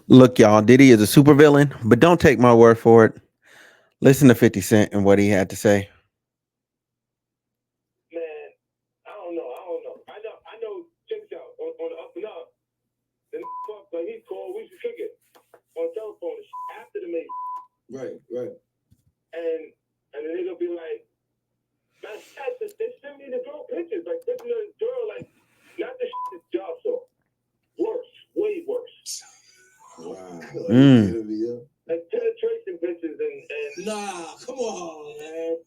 Look, y'all, Diddy is a supervillain, but don't take my word for it. Listen to 50 Cent and what he had to say. Man, I know. Check this out. On the up and up, the fuck, like he called, we should kick it on telephone and after the meeting. Right. And the nigga be like, man, they send me the girl pictures, like pictures of this girl, like, not the this job so. Worse, way worse. Wow. Like penetration pictures and nah, come on, man.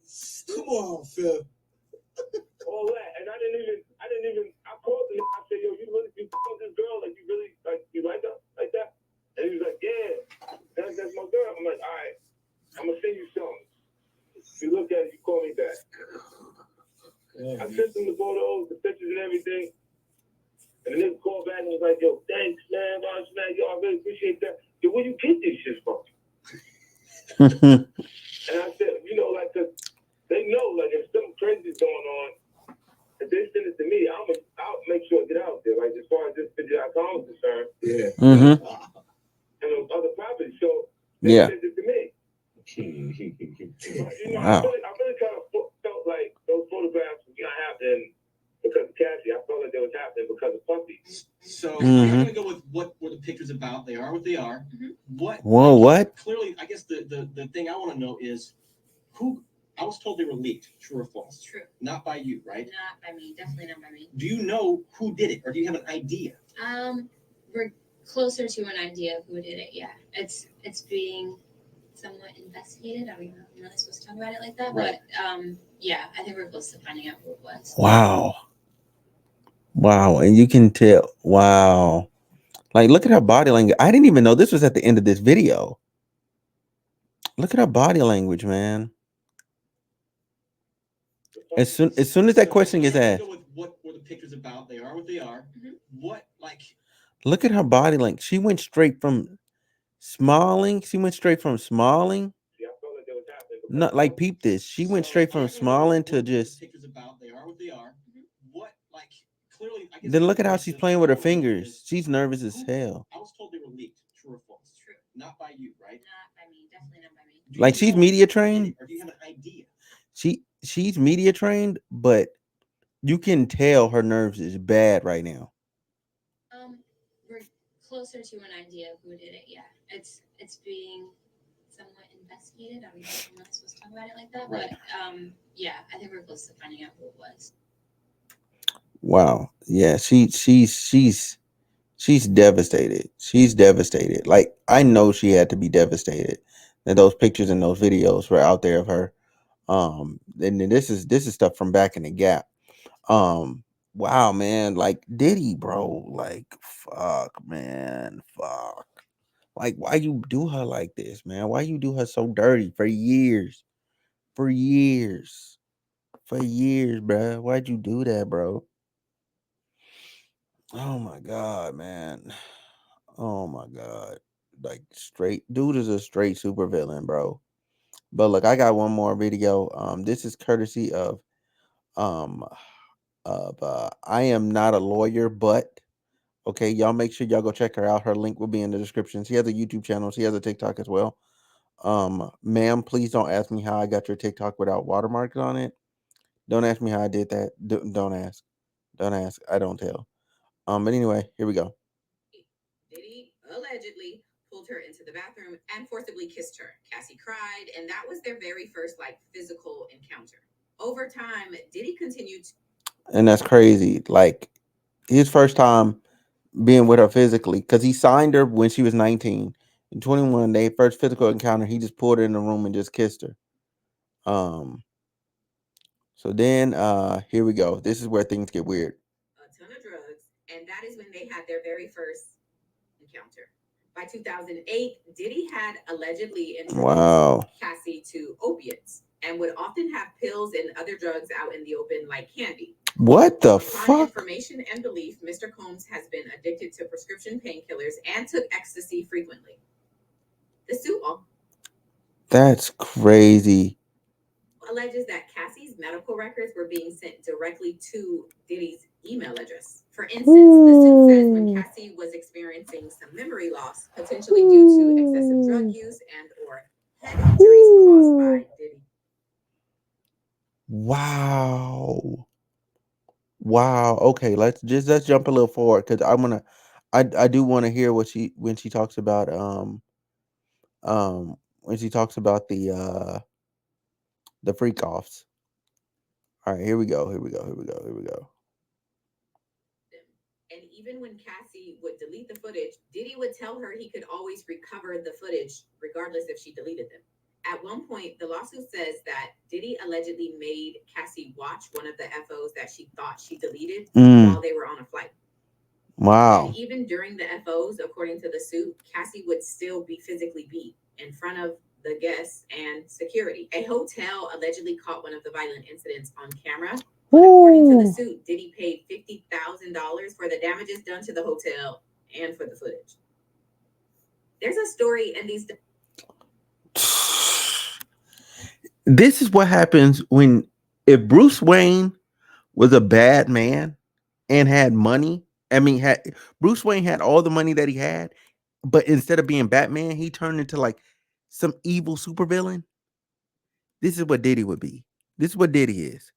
Come on, Phil. All that. And I called him, I said, yo, you called this girl, like, you like her, like that? And he was like, yeah, that's my girl. I'm like, all right, I'm gonna send you something. You look at it, you call me back. Yeah. I sent him the photos, the pictures and everything. And the nigga called back and was like, yo, thanks, man, yo, I really appreciate that. Yo, where you get this shit from? And I said, like, cause they know, like, if something crazy is going on, if they send it to me, I'll make sure it get out there. Like, as far as this video.com is concerned. Yeah. And those other properties. So they sent it to me. Wow. I really kind of felt like those photographs were not happening because of Cassie. I felt like they was happening because of Puffy. So I'm going to go with what were the pictures about. They are what they are. What? Clearly, I guess the thing I want to know is who. I was told they were leaked. True or false? True. Not by you, right? Not by me. Definitely not by me. Do you know who did it, or do you have an idea? We're closer to an idea of who did it. Yeah, it's being somewhat investigated. I mean, I'm not really supposed to talk about it like that, right. But yeah, I think we're close to finding out who it was. Wow, and you can tell. Wow, like look at her body language. I didn't even know this was at the end of this video. Look at her body language, man. As soon as that question gets asked, what were the pictures about? They are what they are. What look at her body language. She went straight from smiling. Not like peep this. She went straight from smiling to just. Pictures about. They are what they are. What clearly? I guess Then look at how she's playing with her fingers. She's nervous as hell. I was told they were leaked. True or false? True. Not by you, right? Not by me. Definitely not by me. Like she's media trained. Or do you have an idea? She's media trained, but you can tell her nerves is bad right now. We're closer to an idea of who did it. Yeah, it's being somewhat investigated. I mean, I'm not supposed to talk about it like that, right. But yeah, I think we're close to finding out who it was. Wow. Yeah, she's devastated. She's devastated. Like I know she had to be devastated that those pictures and those videos were out there of her. And then this is stuff from back in the gap. Wow, man, like Diddy, bro, like fuck, man, fuck. Like why you do her like this, man? Why you do her so dirty for years? For years. For years, bro. Why'd you do that, bro? Oh my god, man. Oh my god. Like straight dude is a straight super villain, bro. But look, I got one more video. This is courtesy um of I am not a lawyer, but okay, y'all make sure y'all go check her out. Her link will be in the description. She has a YouTube channel, she has a TikTok as well. Ma'am, please don't ask me how I got your TikTok without watermarks on it. Don't ask me how I did that. Don't ask. Don't ask. I don't tell. But anyway, here we go. Diddy allegedly pulled her into the bathroom and forcibly kissed her. Cassie cried, and that was their very first physical encounter. Over time, Diddy continued to. And that's crazy. Like his first time being with her physically, because he signed her when she was 19. In 21, they first physical encounter, he just pulled her in the room and just kissed her. So then here we go. This is where things get weird. A ton of drugs, and that is when they had their very first encounter. By 2008, Diddy had allegedly introduced Cassie to opiates and would often have pills and other drugs out in the open like candy. What the fuck? Information and belief, Mr. Combs has been addicted to prescription painkillers and took ecstasy frequently. The suit. That's crazy. alleges that Cassie's medical records were being sent directly to Diddy's email address. For instance, the suit says when Cassie was experiencing some memory loss, potentially due to excessive drug use and or head injuries caused by Diddy. Wow. Wow. Okay, let's jump a little forward because I do want to hear what she when she talks about when she talks about the freak offs. All right, here we go. Here we go. Here we go. Here we go. And even when Cassie would delete the footage, Diddy would tell her he could always recover the footage regardless if she deleted them. At one point, the lawsuit says that Diddy allegedly made Cassie watch one of the FOs that she thought she deleted while they were on a flight. Wow. And even during the FOs, according to the suit, Cassie would still be physically beat in front of the guests and security. A hotel allegedly caught one of the violent incidents on camera. But according to the suit, Diddy paid $50,000 for the damages done to the hotel and for the footage. There's a story in these. This is what happens when if Bruce Wayne was a bad man and had money. I mean, had Bruce Wayne had all the money that he had, but instead of being Batman, he turned into like some evil supervillain. This is what Diddy would be. This is what Diddy is.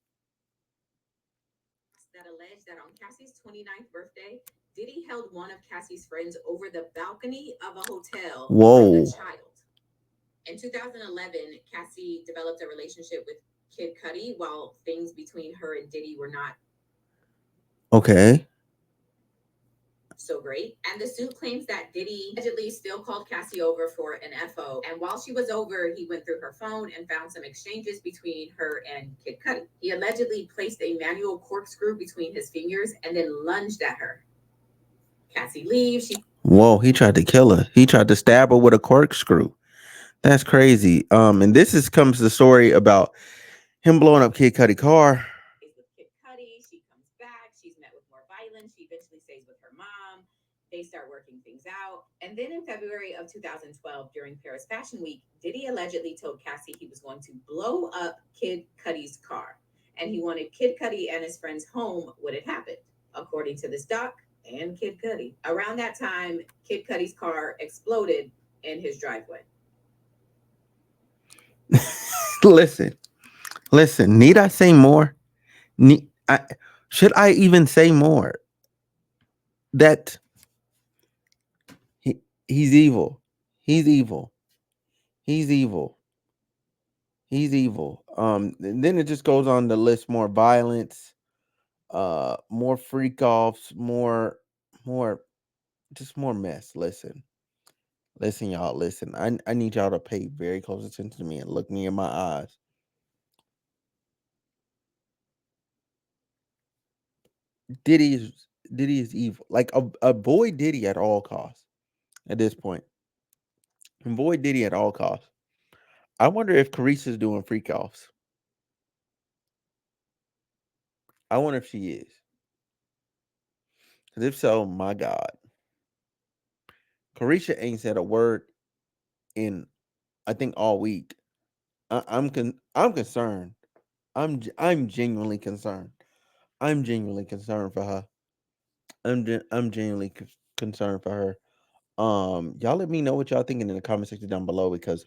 That alleged that on Cassie's 29th birthday, Diddy held one of Cassie's friends over the balcony of a hotel Whoa. with a child. In 2011, Cassie developed a relationship with Kid Cudi while things between her and Diddy were not Okay. so great. And the suit claims that Diddy allegedly still called Cassie over for an FO. And while she was over, he went through her phone and found some exchanges between her and Kid Cudi. He allegedly placed a manual corkscrew between his fingers and then lunged at her. Cassie leaves. Whoa, he tried to kill her. He tried to stab her with a corkscrew. That's crazy. And this is comes the story about him blowing up Kid Cudi car. With Kid Cudi, she comes back. She's met with more violence. She eventually stays with her mom. They start working things out. And then in February of 2012, during Paris Fashion Week, Diddy allegedly told Cassie he was going to blow up Kid Cudi's car. And he wanted Kid Cudi and his friends home when it happened, according to this doc and Kid Cudi. Around that time, Kid Cudi's car exploded in his driveway. Listen. Need I say more? Should I even say more? That he's evil. He's evil. He's evil. He's evil. And then it just goes on to list more violence, more freak offs, more, just more mess. Listen, y'all. Listen, I need y'all to pay very close attention to me and look me in my eyes. Diddy is evil. Like avoid Diddy at all costs. At this point, avoid Diddy at all costs. I wonder if Carissa's doing freak offs. I wonder if she is. Because if so, my God, Carissa ain't said a word in I think all week. I'm concerned. I'm genuinely concerned. I'm genuinely concerned for her. I'm genuinely concerned for her. Y'all let me know what y'all thinking in the comment section down below because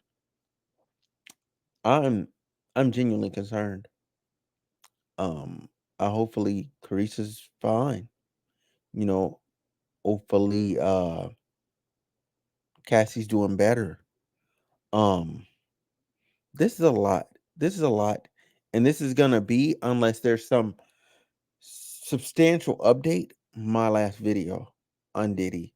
I'm I'm genuinely concerned. Um, hopefully Carissa's fine. You know, hopefully Cassie's doing better. Um, this is a lot. This is a lot, and this is gonna be unless there's some substantial update. My last video on Diddy.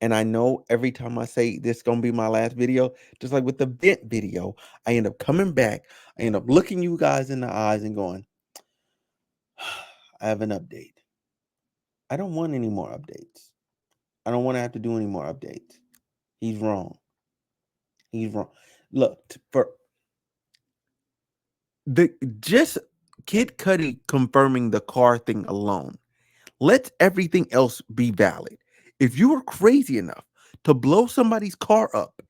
And I know every time I say this gonna be my last video, just like with the vent video, I end up coming back. I end up looking you guys in the eyes and going, I have an update. I don't want any more updates. I don't want to have to do any more updates. He's wrong. He's wrong. Look, for the just Kid Cudi confirming the car thing alone, let everything else be valid. If you are crazy enough to blow somebody's car up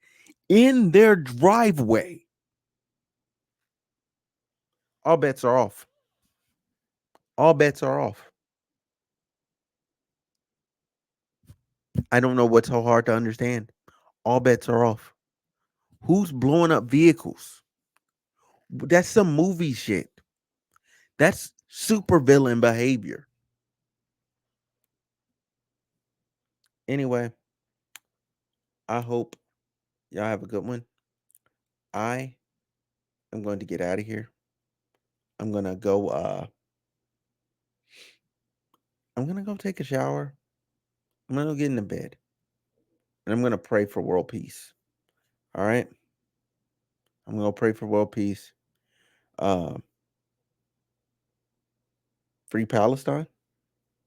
in their driveway, all bets are off. All bets are off. I don't know what's so hard to understand. All bets are off. Who's blowing up vehicles? That's some movie shit. That's super villain behavior. Anyway, I hope y'all have a good one. I am going to get out of here. I'm gonna go I'm gonna go take a shower. I'm gonna go get into bed. And I'm gonna pray for world peace. All right. I'm gonna pray for world peace. Um, free Palestine.